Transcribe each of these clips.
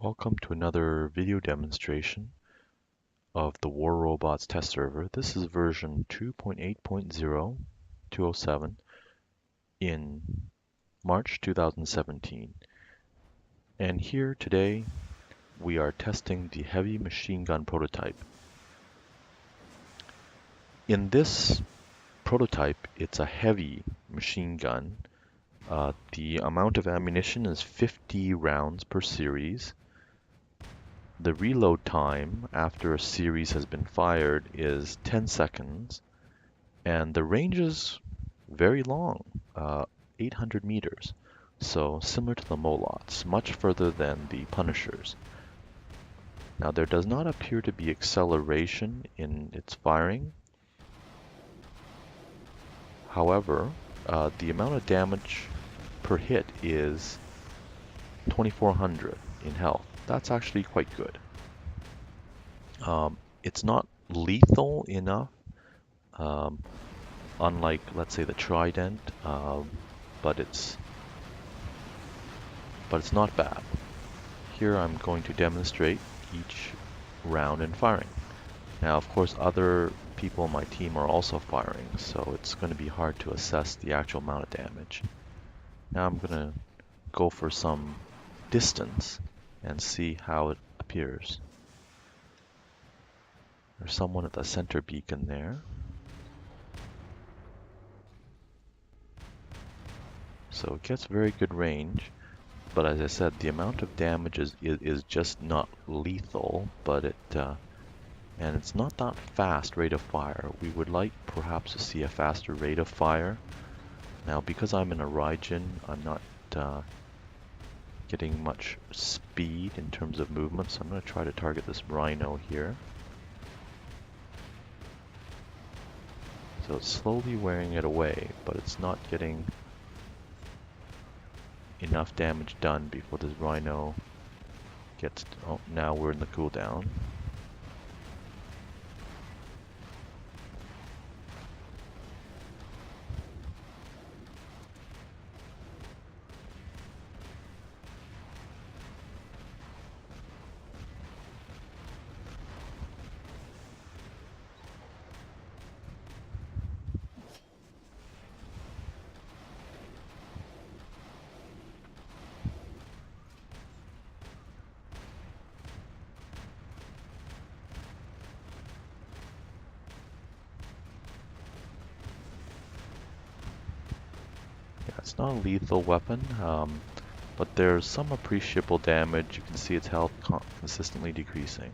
Welcome to another video demonstration of the War Robots test server. This is version 2.8.0 in March 2017. And here today we are testing the heavy machine gun prototype. In this prototype, it's a heavy machine gun. The amount of ammunition is 50 rounds per series. The reload time after a series has been fired is 10 seconds, and the range is very long, 800 meters. So similar to the Molots, much further than the Punishers. Now there does not appear to be acceleration in its firing. However, the amount of damage per hit is 2400 in health. That's actually quite good. It's not lethal enough, unlike, let's say, the Trident, but it's not bad. Here I'm going to demonstrate each round in firing. Now, of course, other people on my team are also firing, so it's going to be hard to assess the actual amount of damage. Now I'm going to go for some distance and see how it appears. There's someone at the center beacon there. So it gets very good range, but as I said, the amount of damage is just not lethal, but and it's not that fast rate of fire. We would like perhaps to see a faster rate of fire. Now, because I'm in a Raijin, I'm not getting much speed in terms of movement, so I'm going to try to target this Rhino here. So it's slowly wearing it away, but it's not getting enough damage done before this Rhino gets... Oh, now we're in the cooldown. It's not a lethal weapon, but there's some appreciable damage. You can see its health consistently decreasing.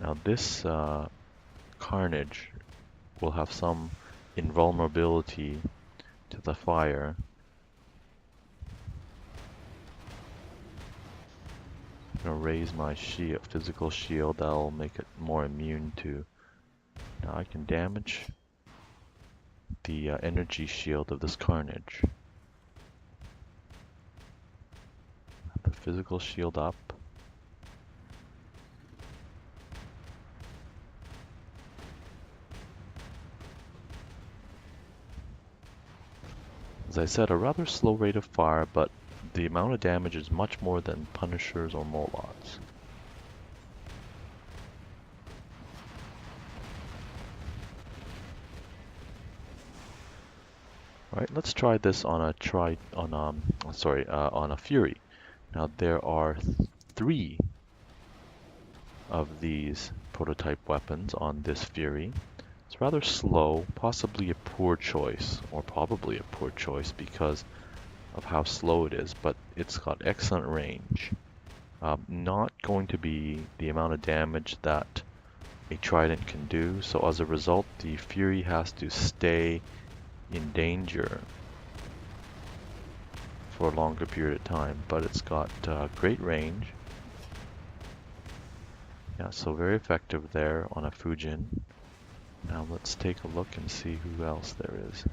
Now this Carnage will have some invulnerability to the fire. I'm going to raise my shield, physical shield. That'll make it more immune to... Now I can damage the energy shield of this Carnage. The physical shield up. As I said, a rather slow rate of fire, but the amount of damage is much more than Punishers or Molots. Alright, let's try this on a Fury. Now there are 3 of these prototype weapons on this Fury. It's rather slow, possibly a poor choice, or probably a poor choice because of how slow it is, but it's got excellent range. Not going to be the amount of damage that a Trident can do, so as a result the Fury has to stay in danger for a longer period of time, but it's got great range. Yeah, so very effective there on a Fujin. Now let's take a look and see who else there is.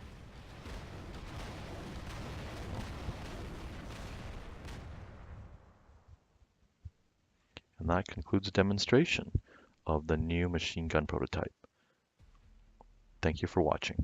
And that concludes the demonstration of the new machine gun prototype. Thank you for watching.